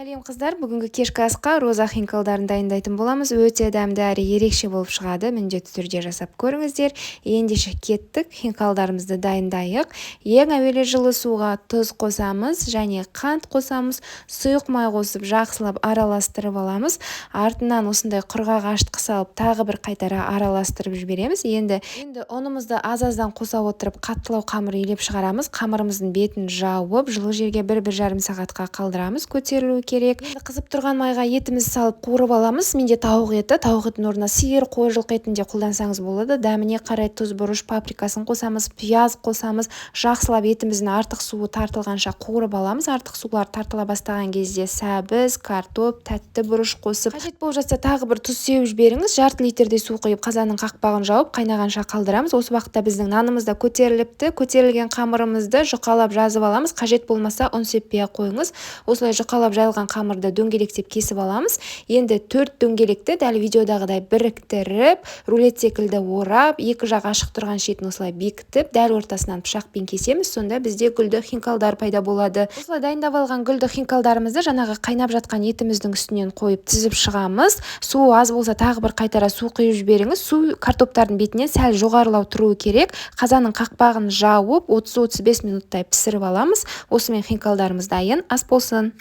Сәлем қыздар, бүгінгі кешкі асқа роза хинкалдарын дайындайтын боламыз. Өте дәмді әрі ерекше болып шығады. Міндетті түрде жасап көріңіздер. Ендеше кеттік, хинкалдарымызды дайындайық. Ең әуелі жылы суға тұз қосамыз және қант қосамыз. Сұйық май қосып жақсылап араластырып аламыз. Артынан осындай құрғақ ашытқы салып тағы бір қайтара араластырып жібереміз. Енді ұнымызды аз-аздан қоса отырып қаттылау қамыр илеп шығарамыз. Қамырымыздың бетін жауып жылы жерге 1-1,5 сағатқа қалдырамыз. Көтерілу керек. Енді қызып тұрған майға етімізді салып қуырып аламыз. Менде тауық етін орнына сиыр, қой жылқы етін де қолдансаңыз болады. Дәміне қарай тұз, бұрыш, паприкасын қосамыз, пияз қосамыз. Жақсылап етіміздің артық суы тартылғанша қуырып аламыз. Артық сулар тартыла бастаған кезде сәбіз, картоп, тәтті бұрыш қосып, қажет болып жатса тағы бір тұз сеуіп жіберіңіз. Жарты литрдей су құйып қазанның қақпағын жауып қайнағанша қалдырамыз. Осы уақытта біздің нанымыз да көтеріліпті. Көтерілген қамырымызды жұқалап жазып аламыз. Қажет болмаса ұн сеппей қойыңыз. Осылай жұқалап жайылған қамырды дөңгелектеп кесіп аламыз. Енді 4 дөңгелекті дәл видеодағыдай біріктіріп, рулет секілді орап, екі жақ ашық тұрған шетін осылай бекітіп, дәл ортасынан пышақпен кесеміз. Сонда бізде гүлді хинкалдар пайда болады. Осылай дайындап алған гүлді хинкалдарымызды жаңағы қайнап жатқан етіміздің үстінен қойып тізіп шығамыз. Су аз болса тағы бір қайтара су құйып жіберіңіз. Су картоптардың бетінен сәл жоғарылау тұруы керек. Қазанның қақпағын жауып 30-35 минуттай пісіріп аламыз. Осымен хинкалдарымыз дайын. Ас болсын.